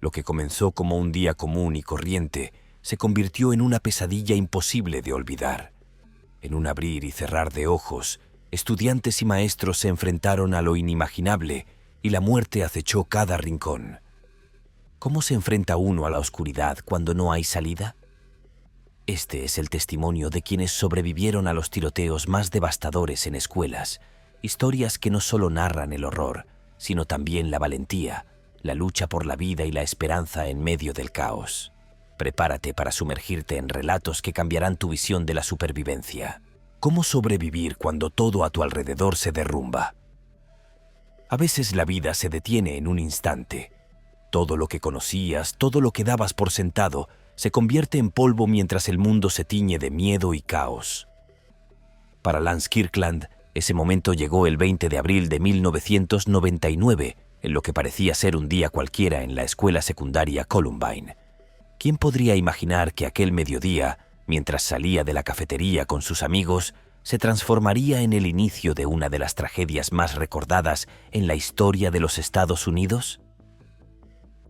Lo que comenzó como un día común y corriente se convirtió en una pesadilla imposible de olvidar. En un abrir y cerrar de ojos, estudiantes y maestros se enfrentaron a lo inimaginable y la muerte acechó cada rincón. ¿Cómo se enfrenta uno a la oscuridad cuando no hay salida? Este es el testimonio de quienes sobrevivieron a los tiroteos más devastadores en escuelas, historias que no solo narran el horror, sino también la valentía, la lucha por la vida y la esperanza en medio del caos. Prepárate para sumergirte en relatos que cambiarán tu visión de la supervivencia. ¿Cómo sobrevivir cuando todo a tu alrededor se derrumba? A veces la vida se detiene en un instante. Todo lo que conocías, todo lo que dabas por sentado, se convierte en polvo mientras el mundo se tiñe de miedo y caos. Para Lance Kirkland, ese momento llegó el 20 de abril de 1999, en lo que parecía ser un día cualquiera en la escuela secundaria Columbine. ¿Quién podría imaginar que aquel mediodía, mientras salía de la cafetería con sus amigos, se transformaría en el inicio de una de las tragedias más recordadas en la historia de los Estados Unidos?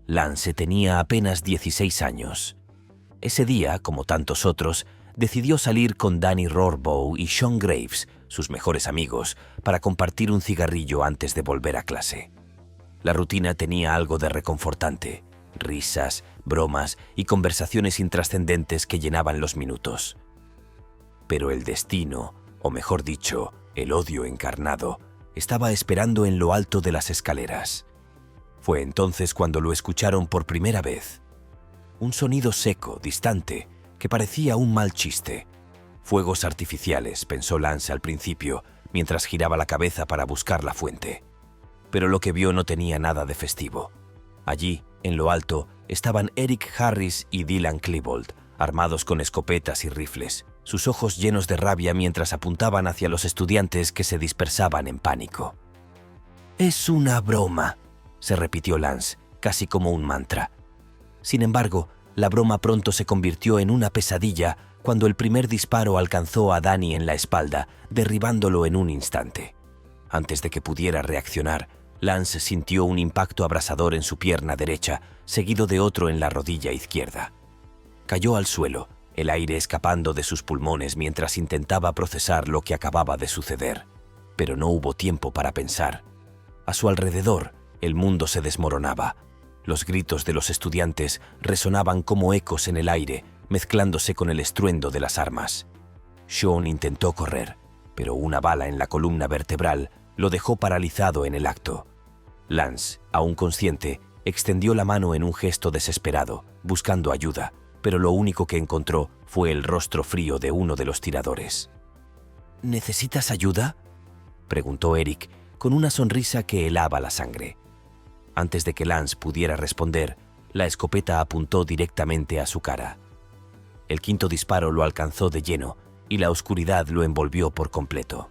Lance tenía apenas 16 años. Ese día, como tantos otros, decidió salir con Danny Rohrbough y Sean Graves, sus mejores amigos, para compartir un cigarrillo antes de volver a clase. La rutina tenía algo de reconfortante: risas, bromas y conversaciones intrascendentes que llenaban los minutos. Pero el destino, o mejor dicho, el odio encarnado, estaba esperando en lo alto de las escaleras. Fue entonces cuando lo escucharon por primera vez. Un sonido seco, distante, que parecía un mal chiste. Fuegos artificiales, pensó Lance al principio, mientras giraba la cabeza para buscar la fuente. Pero lo que vio no tenía nada de festivo. Allí, en lo alto, estaban Eric Harris y Dylan Klebold, armados con escopetas y rifles, sus ojos llenos de rabia mientras apuntaban hacia los estudiantes que se dispersaban en pánico. «Es una broma», se repitió Lance, casi como un mantra. Sin embargo, la broma pronto se convirtió en una pesadilla cuando el primer disparo alcanzó a Danny en la espalda, derribándolo en un instante. Antes de que pudiera reaccionar, Lance sintió un impacto abrasador en su pierna derecha, seguido de otro en la rodilla izquierda. Cayó al suelo, el aire escapando de sus pulmones mientras intentaba procesar lo que acababa de suceder. Pero no hubo tiempo para pensar. A su alrededor, el mundo se desmoronaba. Los gritos de los estudiantes resonaban como ecos en el aire, mezclándose con el estruendo de las armas. Sean intentó correr, pero una bala en la columna vertebral lo dejó paralizado en el acto. Lance, aún consciente, extendió la mano en un gesto desesperado, buscando ayuda, pero lo único que encontró fue el rostro frío de uno de los tiradores. ¿Necesitas ayuda?, preguntó Eric, con una sonrisa que helaba la sangre. Antes de que Lance pudiera responder, la escopeta apuntó directamente a su cara. El quinto disparo lo alcanzó de lleno y la oscuridad lo envolvió por completo.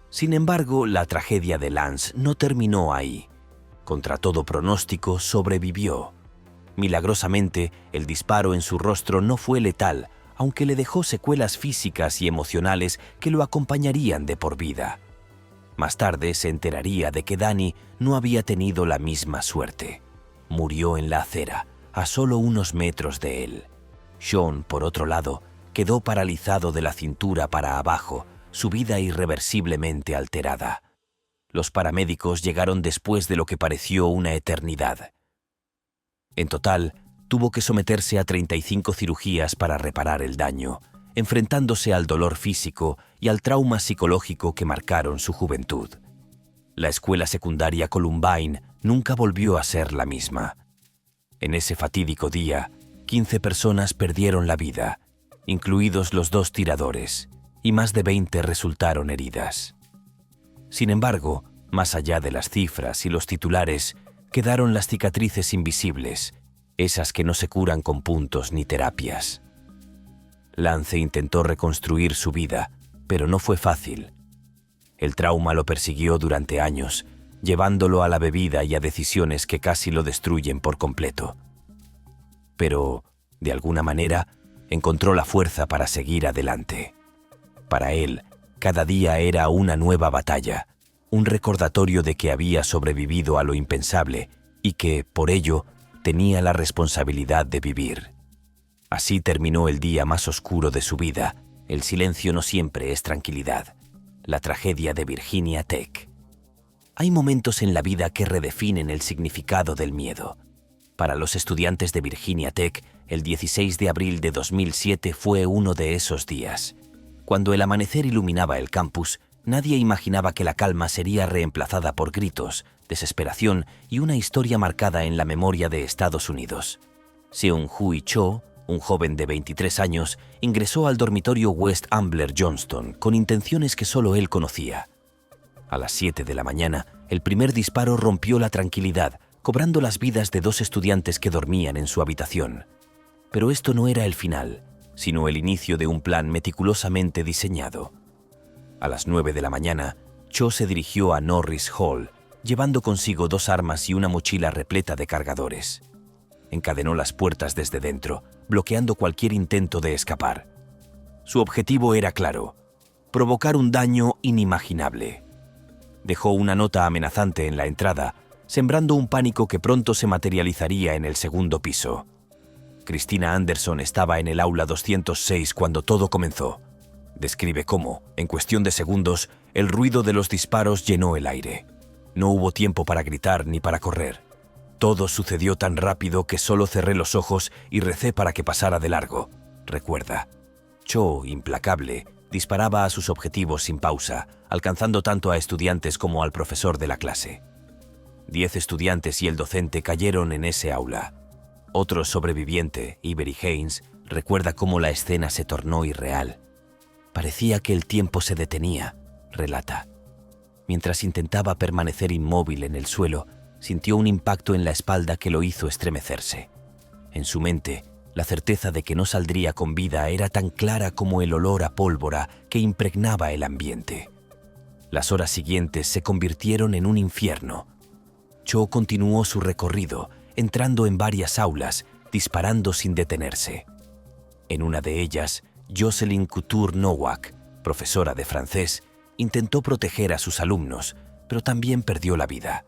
Sin embargo, la tragedia de Lance no terminó ahí. Contra todo pronóstico, sobrevivió. Milagrosamente, el disparo en su rostro no fue letal, aunque le dejó secuelas físicas y emocionales que lo acompañarían de por vida. Más tarde se enteraría de que Danny no había tenido la misma suerte. Murió en la acera, a solo unos metros de él. Sean, por otro lado, quedó paralizado de la cintura para abajo, su vida irreversiblemente alterada. Los paramédicos llegaron después de lo que pareció una eternidad. En total, tuvo que someterse a 35 cirugías para reparar el daño, enfrentándose al dolor físico y al trauma psicológico que marcaron su juventud. La escuela secundaria Columbine nunca volvió a ser la misma. En ese fatídico día, 15 personas perdieron la vida, incluidos los 2 tiradores, y más de 20 resultaron heridas. Sin embargo, más allá de las cifras y los titulares, quedaron las cicatrices invisibles, esas que no se curan con puntos ni terapias. Lance intentó reconstruir su vida, pero no fue fácil. El trauma lo persiguió durante años, llevándolo a la bebida y a decisiones que casi lo destruyen por completo. Pero, de alguna manera, encontró la fuerza para seguir adelante. Para él, cada día era una nueva batalla, un recordatorio de que había sobrevivido a lo impensable y que, por ello, tenía la responsabilidad de vivir. Así terminó el día más oscuro de su vida. El silencio no siempre es tranquilidad. La tragedia de Virginia Tech. Hay momentos en la vida que redefinen el significado del miedo. Para los estudiantes de Virginia Tech, el 16 de abril de 2007 fue uno de esos días. Cuando el amanecer iluminaba el campus, nadie imaginaba que la calma sería reemplazada por gritos, desesperación y una historia marcada en la memoria de Estados Unidos. Seung-Hui Cho, un joven de 23 años, ingresó al dormitorio West Ambler Johnston con intenciones que solo él conocía. A las 7 de la mañana, el primer disparo rompió la tranquilidad, cobrando las vidas de 2 estudiantes que dormían en su habitación. Pero esto no era el final, sino el inicio de un plan meticulosamente diseñado. A las 9 de la mañana, Cho se dirigió a Norris Hall, llevando consigo 2 armas y una mochila repleta de cargadores. Encadenó las puertas desde dentro, bloqueando cualquier intento de escapar. Su objetivo era claro: provocar un daño inimaginable. Dejó una nota amenazante en la entrada, sembrando un pánico que pronto se materializaría en el segundo piso. Christina Anderson estaba en el aula 206 cuando todo comenzó. Describe cómo, en cuestión de segundos, el ruido de los disparos llenó el aire. No hubo tiempo para gritar ni para correr. Todo sucedió tan rápido que solo cerré los ojos y recé para que pasara de largo, recuerda. Cho, implacable, disparaba a sus objetivos sin pausa, alcanzando tanto a estudiantes como al profesor de la clase. 10 estudiantes y el docente cayeron en ese aula. Otro sobreviviente, Ivery Haynes, recuerda cómo la escena se tornó irreal. Parecía que el tiempo se detenía, relata. Mientras intentaba permanecer inmóvil en el suelo, sintió un impacto en la espalda que lo hizo estremecerse. En su mente, la certeza de que no saldría con vida era tan clara como el olor a pólvora que impregnaba el ambiente. Las horas siguientes se convirtieron en un infierno. Cho continuó su recorrido, entrando en varias aulas, disparando sin detenerse. En una de ellas, Jocelyn Couture Nowak, profesora de francés, intentó proteger a sus alumnos, pero también perdió la vida.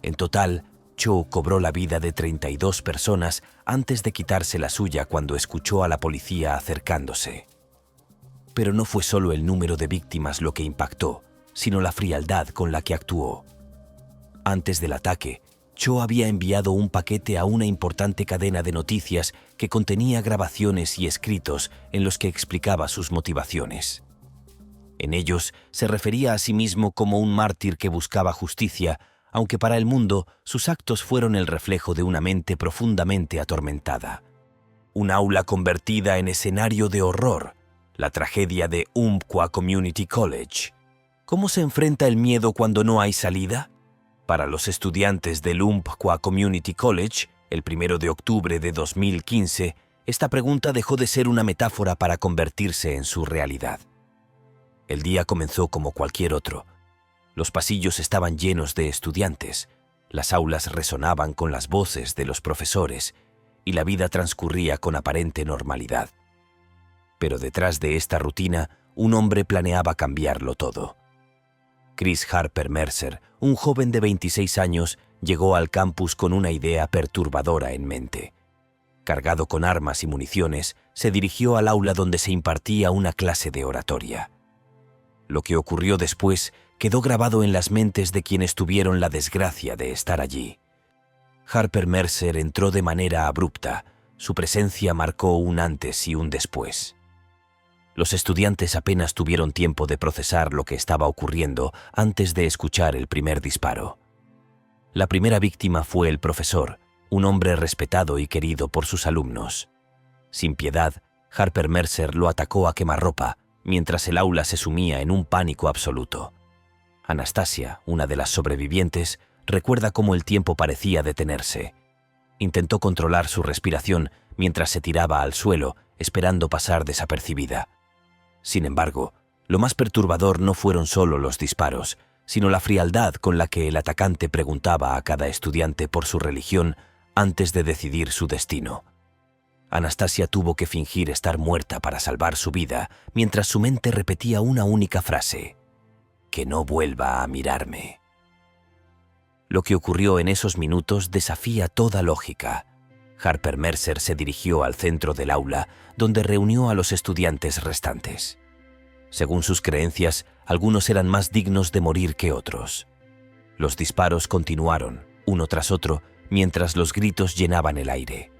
En total, Cho cobró la vida de 32 personas antes de quitarse la suya cuando escuchó a la policía acercándose. Pero no fue solo el número de víctimas lo que impactó, sino la frialdad con la que actuó. Antes del ataque, Cho había enviado un paquete a una importante cadena de noticias que contenía grabaciones y escritos en los que explicaba sus motivaciones. En ellos se refería a sí mismo como un mártir que buscaba justicia, aunque para el mundo sus actos fueron el reflejo de una mente profundamente atormentada. Un aula convertida en escenario de horror, la tragedia de Umpqua Community College. ¿Cómo se enfrenta el miedo cuando no hay salida? Para los estudiantes del Umpqua Community College, el 1 de octubre de 2015, esta pregunta dejó de ser una metáfora para convertirse en su realidad. El día comenzó como cualquier otro. Los pasillos estaban llenos de estudiantes, las aulas resonaban con las voces de los profesores y la vida transcurría con aparente normalidad. Pero detrás de esta rutina, un hombre planeaba cambiarlo todo. Chris Harper Mercer, un joven de 26 años, llegó al campus con una idea perturbadora en mente. Cargado con armas y municiones, se dirigió al aula donde se impartía una clase de oratoria. Lo que ocurrió después quedó grabado en las mentes de quienes tuvieron la desgracia de estar allí. Harper Mercer entró de manera abrupta. Su presencia marcó un antes y un después. Los estudiantes apenas tuvieron tiempo de procesar lo que estaba ocurriendo antes de escuchar el primer disparo. La primera víctima fue el profesor, un hombre respetado y querido por sus alumnos. Sin piedad, Harper Mercer lo atacó a quemarropa, mientras el aula se sumía en un pánico absoluto. Anastasia, una de las sobrevivientes, recuerda cómo el tiempo parecía detenerse. Intentó controlar su respiración mientras se tiraba al suelo, esperando pasar desapercibida. Sin embargo, lo más perturbador no fueron solo los disparos, sino la frialdad con la que el atacante preguntaba a cada estudiante por su religión antes de decidir su destino. Anastasia tuvo que fingir estar muerta para salvar su vida, mientras su mente repetía una única frase: «Que no vuelva a mirarme». Lo que ocurrió en esos minutos desafía toda lógica. Harper Mercer se dirigió al centro del aula, donde reunió a los estudiantes restantes. Según sus creencias, algunos eran más dignos de morir que otros. Los disparos continuaron, uno tras otro, mientras los gritos llenaban el aire.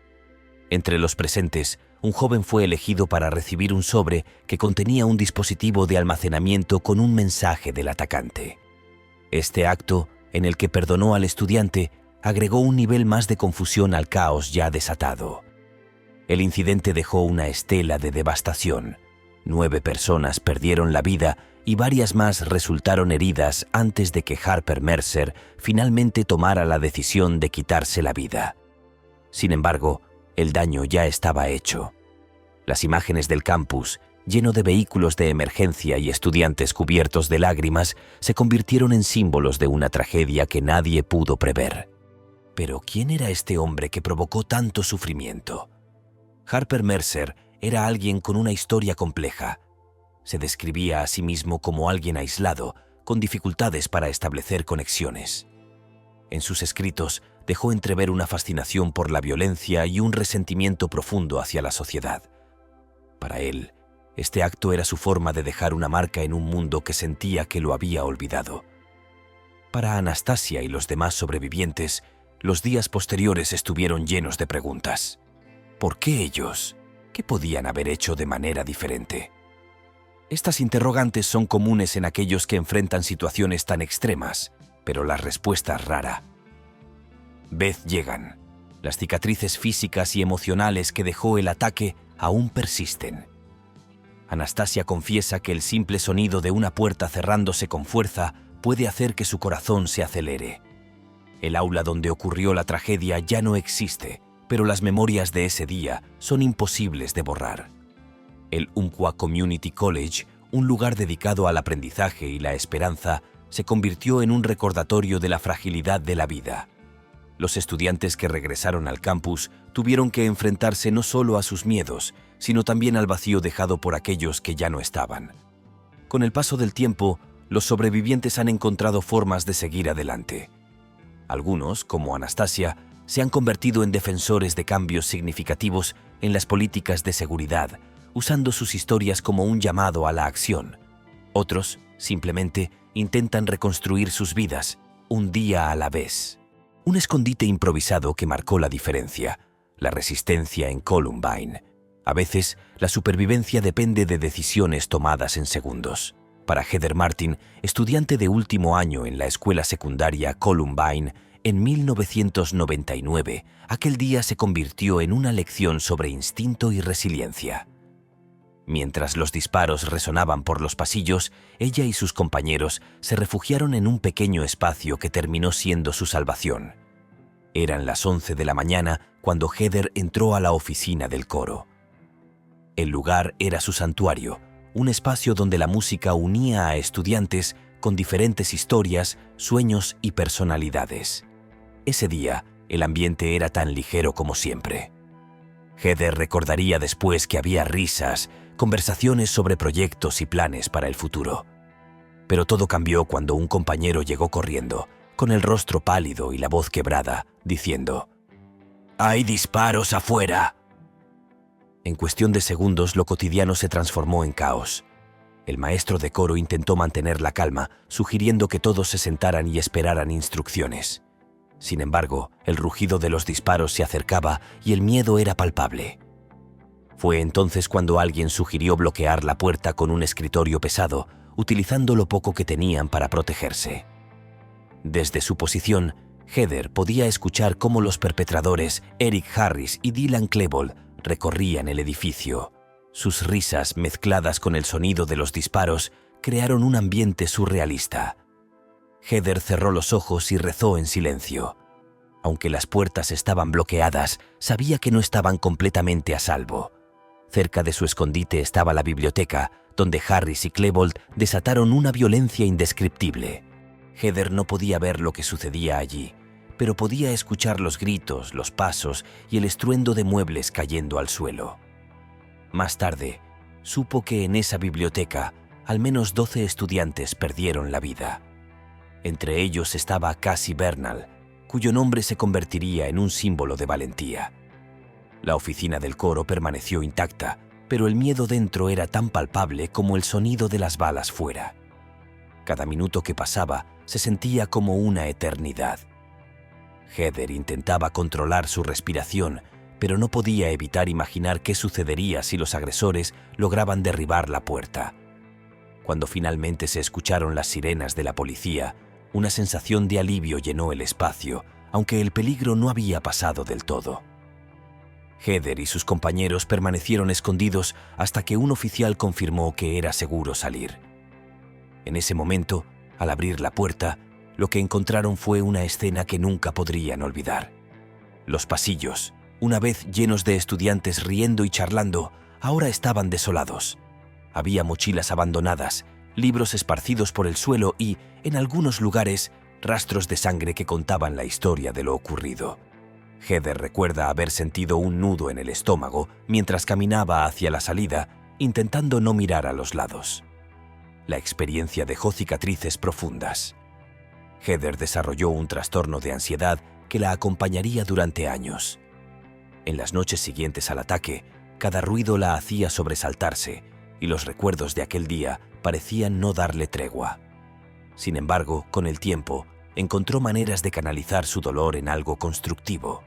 Entre los presentes, un joven fue elegido para recibir un sobre que contenía un dispositivo de almacenamiento con un mensaje del atacante. Este acto, en el que perdonó al estudiante, agregó un nivel más de confusión al caos ya desatado. El incidente dejó una estela de devastación. 9 personas perdieron la vida y varias más resultaron heridas antes de que Harper Mercer finalmente tomara la decisión de quitarse la vida. Sin embargo, el daño ya estaba hecho. Las imágenes del campus, lleno de vehículos de emergencia y estudiantes cubiertos de lágrimas, se convirtieron en símbolos de una tragedia que nadie pudo prever. Pero ¿quién era este hombre que provocó tanto sufrimiento? Harper Mercer era alguien con una historia compleja. Se describía a sí mismo como alguien aislado, con dificultades para establecer conexiones. En sus escritos dejó entrever una fascinación por la violencia y un resentimiento profundo hacia la sociedad. Para él, este acto era su forma de dejar una marca en un mundo que sentía que lo había olvidado. Para Anastasia y los demás sobrevivientes, los días posteriores estuvieron llenos de preguntas. ¿Por qué ellos? ¿Qué podían haber hecho de manera diferente? Estas interrogantes son comunes en aquellos que enfrentan situaciones tan extremas, pero la respuesta es rara. Beth llegan. Las cicatrices físicas y emocionales que dejó el ataque aún persisten. Anastasia confiesa que el simple sonido de una puerta cerrándose con fuerza puede hacer que su corazón se acelere. El aula donde ocurrió la tragedia ya no existe, pero las memorias de ese día son imposibles de borrar. El Umpqua Community College, un lugar dedicado al aprendizaje y la esperanza, se convirtió en un recordatorio de la fragilidad de la vida. Los estudiantes que regresaron al campus tuvieron que enfrentarse no solo a sus miedos, sino también al vacío dejado por aquellos que ya no estaban. Con el paso del tiempo, los sobrevivientes han encontrado formas de seguir adelante. Algunos, como Anastasia, se han convertido en defensores de cambios significativos en las políticas de seguridad, usando sus historias como un llamado a la acción. Otros, simplemente, intentan reconstruir sus vidas, un día a la vez. Un escondite improvisado que marcó la diferencia, la resistencia en Columbine. A veces, la supervivencia depende de decisiones tomadas en segundos. Para Heather Martin, estudiante de último año en la escuela secundaria Columbine, en 1999, aquel día se convirtió en una lección sobre instinto y resiliencia. Mientras los disparos resonaban por los pasillos, ella y sus compañeros se refugiaron en un pequeño espacio que terminó siendo su salvación. Eran las 11 de la mañana cuando Heather entró a la oficina del coro. El lugar era su santuario, un espacio donde la música unía a estudiantes con diferentes historias, sueños y personalidades. Ese día, el ambiente era tan ligero como siempre. Heather recordaría después que había risas, conversaciones sobre proyectos y planes para el futuro. Pero todo cambió cuando un compañero llegó corriendo, con el rostro pálido y la voz quebrada, diciendo: «¡Hay disparos afuera!». En cuestión de segundos, lo cotidiano se transformó en caos. El maestro de coro intentó mantener la calma, sugiriendo que todos se sentaran y esperaran instrucciones. Sin embargo, el rugido de los disparos se acercaba y el miedo era palpable. Fue entonces cuando alguien sugirió bloquear la puerta con un escritorio pesado, utilizando lo poco que tenían para protegerse. Desde su posición, Heather podía escuchar cómo los perpetradores, Eric Harris y Dylan Klebold, recorrían el edificio. Sus risas, mezcladas con el sonido de los disparos, crearon un ambiente surrealista. Heather cerró los ojos y rezó en silencio. Aunque las puertas estaban bloqueadas, sabía que no estaban completamente a salvo. Cerca de su escondite estaba la biblioteca, donde Harris y Klebold desataron una violencia indescriptible. Heather no podía ver lo que sucedía allí, pero podía escuchar los gritos, los pasos y el estruendo de muebles cayendo al suelo. Más tarde, supo que en esa biblioteca al menos 12 estudiantes perdieron la vida. Entre ellos estaba Cassie Bernal, cuyo nombre se convertiría en un símbolo de valentía. La oficina del coro permaneció intacta, pero el miedo dentro era tan palpable como el sonido de las balas fuera. Cada minuto que pasaba se sentía como una eternidad. Heather intentaba controlar su respiración, pero no podía evitar imaginar qué sucedería si los agresores lograban derribar la puerta. Cuando finalmente se escucharon las sirenas de la policía, una sensación de alivio llenó el espacio, aunque el peligro no había pasado del todo. Heather y sus compañeros permanecieron escondidos hasta que un oficial confirmó que era seguro salir. En ese momento, al abrir la puerta, lo que encontraron fue una escena que nunca podrían olvidar. Los pasillos, una vez llenos de estudiantes riendo y charlando, ahora estaban desolados. Había mochilas abandonadas, libros esparcidos por el suelo y, en algunos lugares, rastros de sangre que contaban la historia de lo ocurrido. Heather recuerda haber sentido un nudo en el estómago mientras caminaba hacia la salida, intentando no mirar a los lados. La experiencia dejó cicatrices profundas. Heather desarrolló un trastorno de ansiedad que la acompañaría durante años. En las noches siguientes al ataque, cada ruido la hacía sobresaltarse y los recuerdos de aquel día parecían no darle tregua. Sin embargo, con el tiempo, encontró maneras de canalizar su dolor en algo constructivo.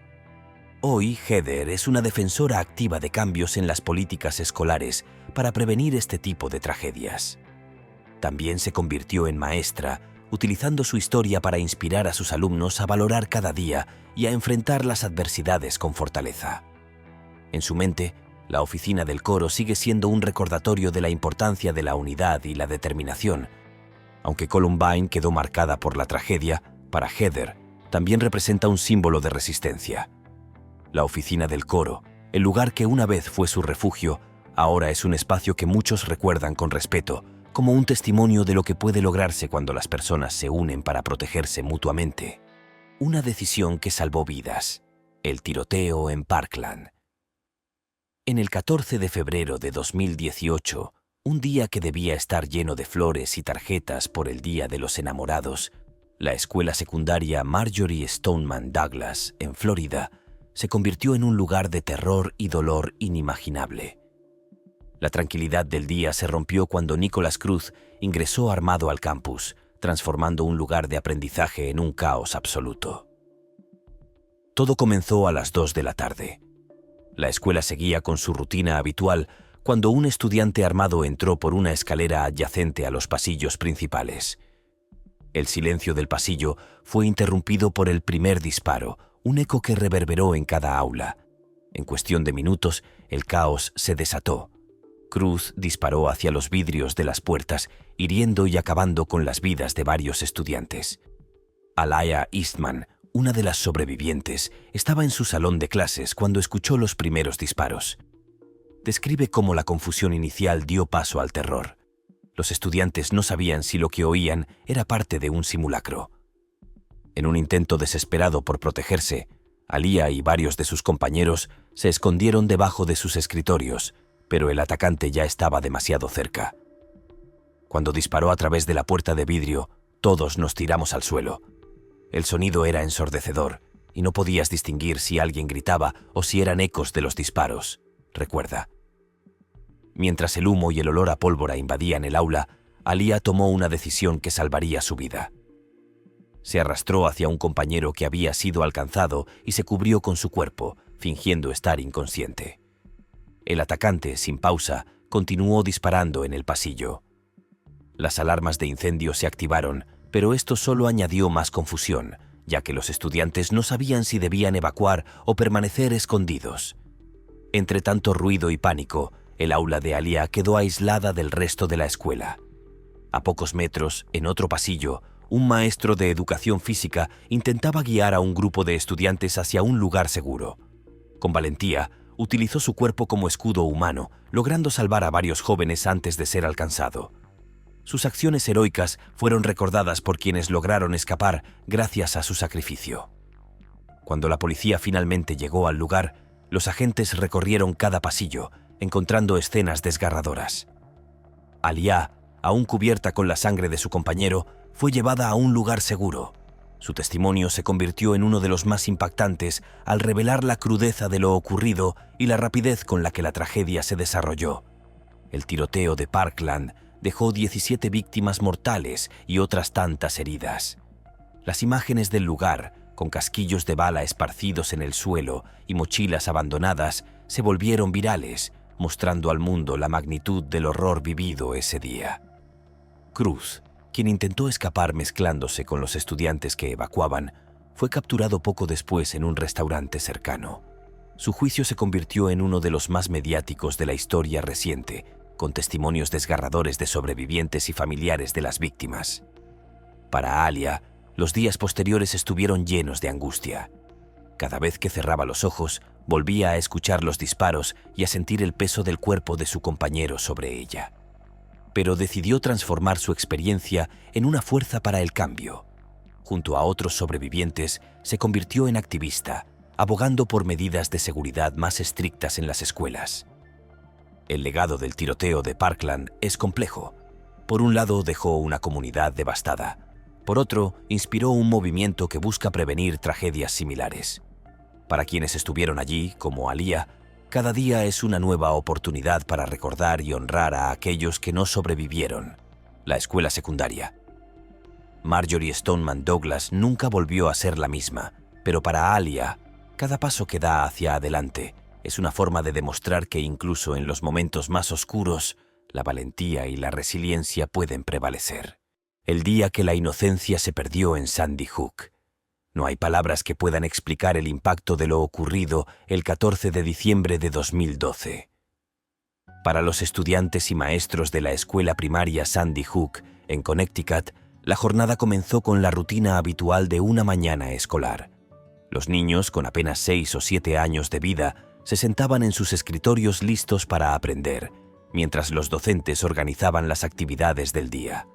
Hoy, Heather es una defensora activa de cambios en las políticas escolares para prevenir este tipo de tragedias. También se convirtió en maestra, utilizando su historia para inspirar a sus alumnos a valorar cada día y a enfrentar las adversidades con fortaleza. En su mente, la oficina del coro sigue siendo un recordatorio de la importancia de la unidad y la determinación. Aunque Columbine quedó marcada por la tragedia, para Heather también representa un símbolo de resistencia. La oficina del coro, el lugar que una vez fue su refugio, ahora es un espacio que muchos recuerdan con respeto, como un testimonio de lo que puede lograrse cuando las personas se unen para protegerse mutuamente. Una decisión que salvó vidas: el tiroteo en Parkland. En el 14 de febrero de 2018, un día que debía estar lleno de flores y tarjetas por el Día de los Enamorados, la escuela secundaria Marjorie Stoneman Douglas, en Florida, se convirtió en un lugar de terror y dolor inimaginable. La tranquilidad del día se rompió cuando Nicholas Cruz ingresó armado al campus, transformando un lugar de aprendizaje en un caos absoluto. Todo comenzó a las 2 de la tarde. La escuela seguía con su rutina habitual cuando un estudiante armado entró por una escalera adyacente a los pasillos principales. El silencio del pasillo fue interrumpido por el primer disparo, un eco que reverberó en cada aula. En cuestión de minutos, el caos se desató. Cruz disparó hacia los vidrios de las puertas, hiriendo y acabando con las vidas de varios estudiantes. Alaya Eastman, una de las sobrevivientes, estaba en su salón de clases cuando escuchó los primeros disparos. Describe cómo la confusión inicial dio paso al terror. Los estudiantes no sabían si lo que oían era parte de un simulacro. En un intento desesperado por protegerse, Alía y varios de sus compañeros se escondieron debajo de sus escritorios, pero el atacante ya estaba demasiado cerca. Cuando disparó a través de la puerta de vidrio, todos nos tiramos al suelo. El sonido era ensordecedor y no podías distinguir si alguien gritaba o si eran ecos de los disparos, recuerda. Mientras el humo y el olor a pólvora invadían el aula, Alía tomó una decisión que salvaría su vida. Se arrastró hacia un compañero que había sido alcanzado y se cubrió con su cuerpo, fingiendo estar inconsciente. El atacante, sin pausa, continuó disparando en el pasillo. Las alarmas de incendio se activaron, pero esto solo añadió más confusión, ya que los estudiantes no sabían si debían evacuar o permanecer escondidos. Entre tanto ruido y pánico, el aula de Alía quedó aislada del resto de la escuela. A pocos metros, en otro pasillo, un maestro de educación física intentaba guiar a un grupo de estudiantes hacia un lugar seguro. Con valentía, utilizó su cuerpo como escudo humano, logrando salvar a varios jóvenes antes de ser alcanzado. Sus acciones heroicas fueron recordadas por quienes lograron escapar gracias a su sacrificio. Cuando la policía finalmente llegó al lugar, los agentes recorrieron cada pasillo, encontrando escenas desgarradoras. Alía, aún cubierta con la sangre de su compañero, fue llevada a un lugar seguro. Su testimonio se convirtió en uno de los más impactantes al revelar la crudeza de lo ocurrido y la rapidez con la que la tragedia se desarrolló. El tiroteo de Parkland dejó 17 víctimas mortales y otras tantas heridas. Las imágenes del lugar, con casquillos de bala esparcidos en el suelo y mochilas abandonadas, se volvieron virales, mostrando al mundo la magnitud del horror vivido ese día. Cruz, quien intentó escapar mezclándose con los estudiantes que evacuaban, fue capturado poco después en un restaurante cercano. Su juicio se convirtió en uno de los más mediáticos de la historia reciente, con testimonios desgarradores de sobrevivientes y familiares de las víctimas. Para Alia, los días posteriores estuvieron llenos de angustia. Cada vez que cerraba los ojos, volvía a escuchar los disparos y a sentir el peso del cuerpo de su compañero sobre ella. Pero decidió transformar su experiencia en una fuerza para el cambio. Junto a otros sobrevivientes, se convirtió en activista, abogando por medidas de seguridad más estrictas en las escuelas. El legado del tiroteo de Parkland es complejo. Por un lado, dejó una comunidad devastada. Por otro, inspiró un movimiento que busca prevenir tragedias similares. Para quienes estuvieron allí, como Alia, cada día es una nueva oportunidad para recordar y honrar a aquellos que no sobrevivieron. La escuela secundaria. Marjory Stoneman Douglas nunca volvió a ser la misma, pero para Alia, cada paso que da hacia adelante es una forma de demostrar que incluso en los momentos más oscuros, la valentía y la resiliencia pueden prevalecer. El día que la inocencia se perdió en Sandy Hook. No hay palabras que puedan explicar el impacto de lo ocurrido el 14 de diciembre de 2012. Para los estudiantes y maestros de la escuela primaria Sandy Hook, en Connecticut, la jornada comenzó con la rutina habitual de una mañana escolar. Los niños, con apenas 6 o 7 años de vida, se sentaban en sus escritorios listos para aprender, mientras los docentes organizaban las actividades del día.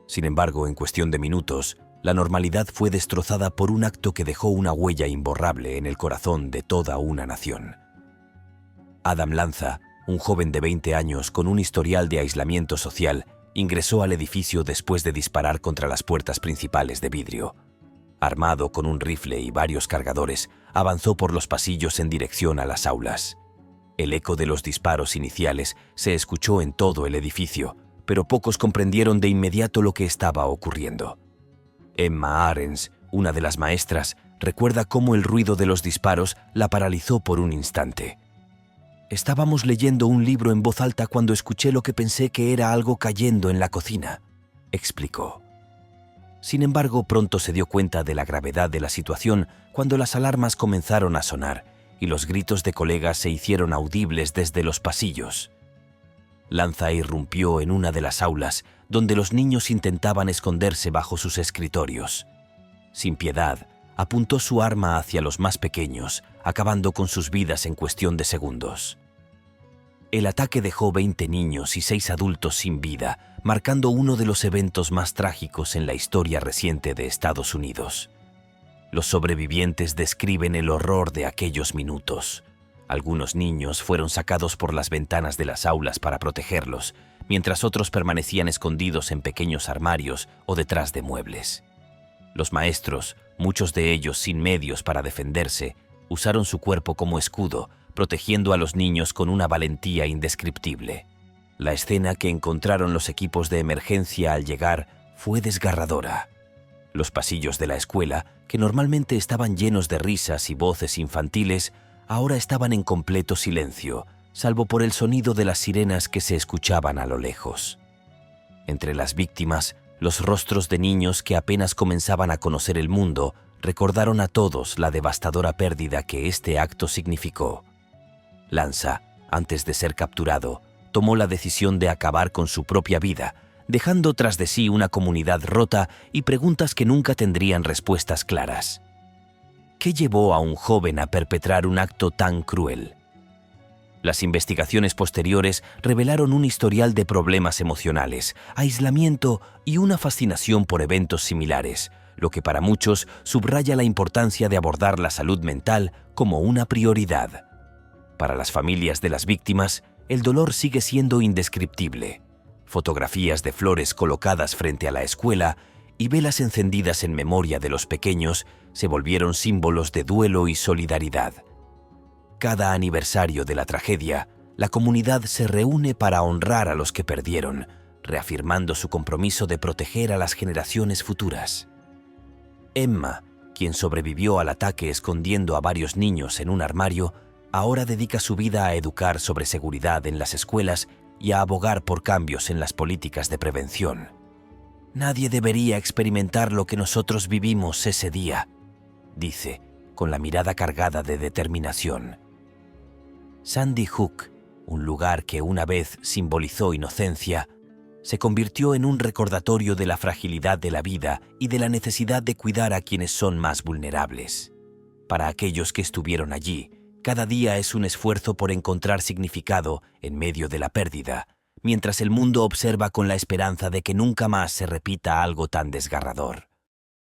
Sin embargo, en cuestión de minutos, la normalidad fue destrozada por un acto que dejó una huella imborrable en el corazón de toda una nación. Adam Lanza, un joven de 20 años con un historial de aislamiento social, ingresó al edificio después de disparar contra las puertas principales de vidrio. Armado con un rifle y varios cargadores, avanzó por los pasillos en dirección a las aulas. El eco de los disparos iniciales se escuchó en todo el edificio, pero pocos comprendieron de inmediato lo que estaba ocurriendo. Emma Arens, una de las maestras, recuerda cómo el ruido de los disparos la paralizó por un instante. «Estábamos leyendo un libro en voz alta cuando escuché lo que pensé que era algo cayendo en la cocina», explicó. Sin embargo, pronto se dio cuenta de la gravedad de la situación cuando las alarmas comenzaron a sonar y los gritos de colegas se hicieron audibles desde los pasillos. Lanza irrumpió en una de las aulas, donde los niños intentaban esconderse bajo sus escritorios. Sin piedad, apuntó su arma hacia los más pequeños, acabando con sus vidas en cuestión de segundos. El ataque dejó 20 niños y 6 adultos sin vida, marcando uno de los eventos más trágicos en la historia reciente de Estados Unidos. Los sobrevivientes describen el horror de aquellos minutos. Algunos niños fueron sacados por las ventanas de las aulas para protegerlos, mientras otros permanecían escondidos en pequeños armarios o detrás de muebles. Los maestros, muchos de ellos sin medios para defenderse, usaron su cuerpo como escudo, protegiendo a los niños con una valentía indescriptible. La escena que encontraron los equipos de emergencia al llegar fue desgarradora. Los pasillos de la escuela, que normalmente estaban llenos de risas y voces infantiles, ahora estaban en completo silencio, salvo por el sonido de las sirenas que se escuchaban a lo lejos. Entre las víctimas, los rostros de niños que apenas comenzaban a conocer el mundo recordaron a todos la devastadora pérdida que este acto significó. Lanza, antes de ser capturado, tomó la decisión de acabar con su propia vida, dejando tras de sí una comunidad rota y preguntas que nunca tendrían respuestas claras. ¿Qué llevó a un joven a perpetrar un acto tan cruel? Las investigaciones posteriores revelaron un historial de problemas emocionales, aislamiento y una fascinación por eventos similares, lo que para muchos subraya la importancia de abordar la salud mental como una prioridad. Para las familias de las víctimas, el dolor sigue siendo indescriptible. Fotografías de flores colocadas frente a la escuela y velas encendidas en memoria de los pequeños se volvieron símbolos de duelo y solidaridad. Cada aniversario de la tragedia, la comunidad se reúne para honrar a los que perdieron, reafirmando su compromiso de proteger a las generaciones futuras. Emma, quien sobrevivió al ataque escondiendo a varios niños en un armario, ahora dedica su vida a educar sobre seguridad en las escuelas y a abogar por cambios en las políticas de prevención. «Nadie debería experimentar lo que nosotros vivimos ese día», dice, con la mirada cargada de determinación. Sandy Hook, un lugar que una vez simbolizó inocencia, se convirtió en un recordatorio de la fragilidad de la vida y de la necesidad de cuidar a quienes son más vulnerables. Para aquellos que estuvieron allí, cada día es un esfuerzo por encontrar significado en medio de la pérdida, mientras el mundo observa con la esperanza de que nunca más se repita algo tan desgarrador.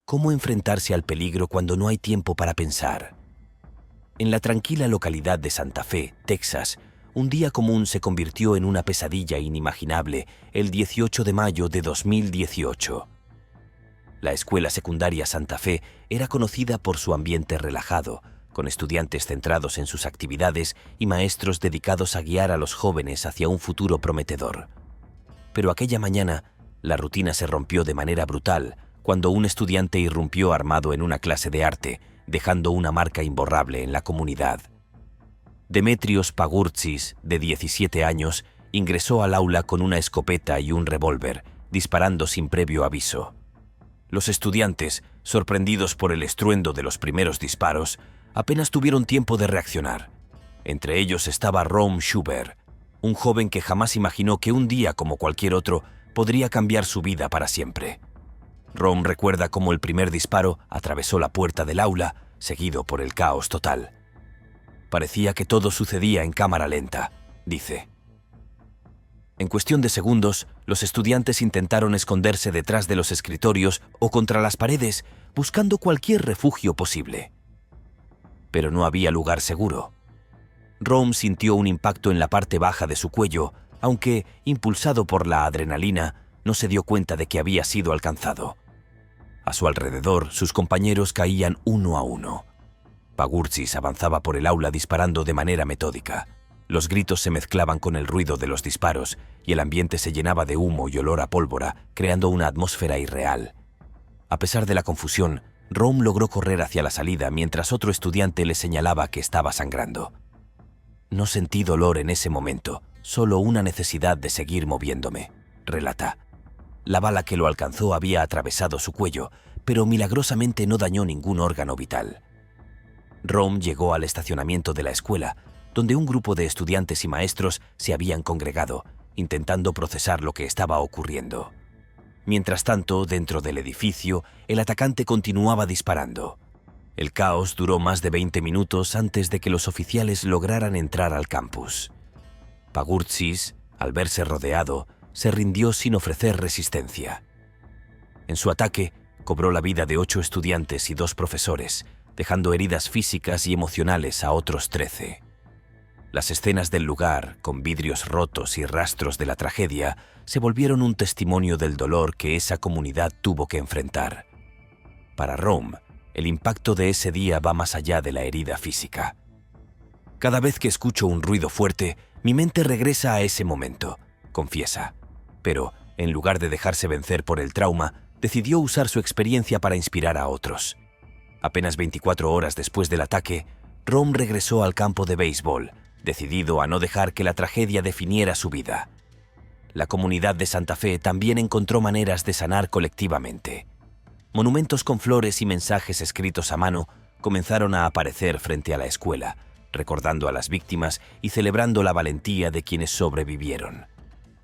¿Cómo enfrentarse al peligro cuando no hay tiempo para pensar? En la tranquila localidad de Santa Fe, Texas, un día común se convirtió en una pesadilla inimaginable el 18 de mayo de 2018. La escuela secundaria Santa Fe era conocida por su ambiente relajado, con estudiantes centrados en sus actividades y maestros dedicados a guiar a los jóvenes hacia un futuro prometedor. Pero aquella mañana, la rutina se rompió de manera brutal cuando un estudiante irrumpió armado en una clase de arte, dejando una marca imborrable en la comunidad. Demetrios Pagurtzis, de 17 años, ingresó al aula con una escopeta y un revólver, disparando sin previo aviso. Los estudiantes, sorprendidos por el estruendo de los primeros disparos, apenas tuvieron tiempo de reaccionar. Entre ellos estaba Rome Schubert, un joven que jamás imaginó que un día como cualquier otro podría cambiar su vida para siempre. Rome recuerda cómo el primer disparo atravesó la puerta del aula, seguido por el caos total. Parecía que todo sucedía en cámara lenta, dice. En cuestión de segundos, los estudiantes intentaron esconderse detrás de los escritorios o contra las paredes, buscando cualquier refugio posible. Pero no había lugar seguro. Rome sintió un impacto en la parte baja de su cuello, aunque, impulsado por la adrenalina, no se dio cuenta de que había sido alcanzado. A su alrededor, sus compañeros caían uno a uno. Pagurtzis avanzaba por el aula disparando de manera metódica. Los gritos se mezclaban con el ruido de los disparos y el ambiente se llenaba de humo y olor a pólvora, creando una atmósfera irreal. A pesar de la confusión, Rome logró correr hacia la salida mientras otro estudiante le señalaba que estaba sangrando. «No sentí dolor en ese momento, solo una necesidad de seguir moviéndome», relata. La bala que lo alcanzó había atravesado su cuello, pero milagrosamente no dañó ningún órgano vital. Rome llegó al estacionamiento de la escuela, donde un grupo de estudiantes y maestros se habían congregado, intentando procesar lo que estaba ocurriendo. Mientras tanto, dentro del edificio, el atacante continuaba disparando. El caos duró más de 20 minutos antes de que los oficiales lograran entrar al campus. Pagurtzis, al verse rodeado, se rindió sin ofrecer resistencia. En su ataque, cobró la vida de 8 estudiantes y 2 profesores, dejando heridas físicas y emocionales a otros 13. Las escenas del lugar, con vidrios rotos y rastros de la tragedia, se volvieron un testimonio del dolor que esa comunidad tuvo que enfrentar. Para Rome, el impacto de ese día va más allá de la herida física. «Cada vez que escucho un ruido fuerte, mi mente regresa a ese momento», confiesa. Pero, en lugar de dejarse vencer por el trauma, decidió usar su experiencia para inspirar a otros. Apenas 24 horas después del ataque, Rome regresó al campo de béisbol, decidido a no dejar que la tragedia definiera su vida. La comunidad de Santa Fe también encontró maneras de sanar colectivamente. Monumentos con flores y mensajes escritos a mano comenzaron a aparecer frente a la escuela, recordando a las víctimas y celebrando la valentía de quienes sobrevivieron.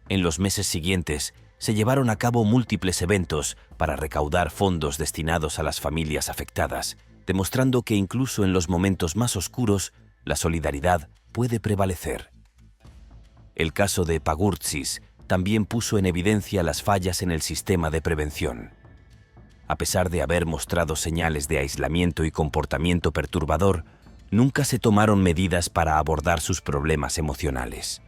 En los meses siguientes, se llevaron a cabo múltiples eventos para recaudar fondos destinados a las familias afectadas, demostrando que incluso en los momentos más oscuros, la solidaridad puede prevalecer. El caso de Pagurtzis también puso en evidencia las fallas en el sistema de prevención. A pesar de haber mostrado señales de aislamiento y comportamiento perturbador, nunca se tomaron medidas para abordar sus problemas emocionales.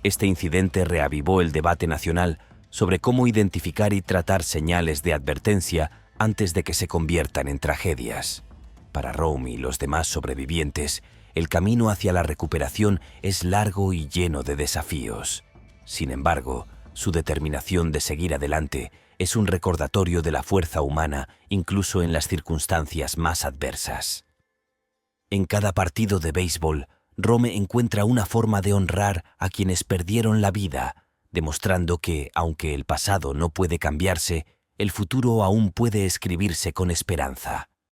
Este incidente reavivó el debate nacional sobre cómo identificar y tratar señales de advertencia antes de que se conviertan en tragedias. Para Rome y los demás sobrevivientes, el camino hacia la recuperación es largo y lleno de desafíos. Sin embargo, su determinación de seguir adelante es un recordatorio de la fuerza humana incluso en las circunstancias más adversas. En cada partido de béisbol, Rome encuentra una forma de honrar a quienes perdieron la vida, demostrando que, aunque el pasado no puede cambiarse, el futuro aún puede escribirse con esperanza.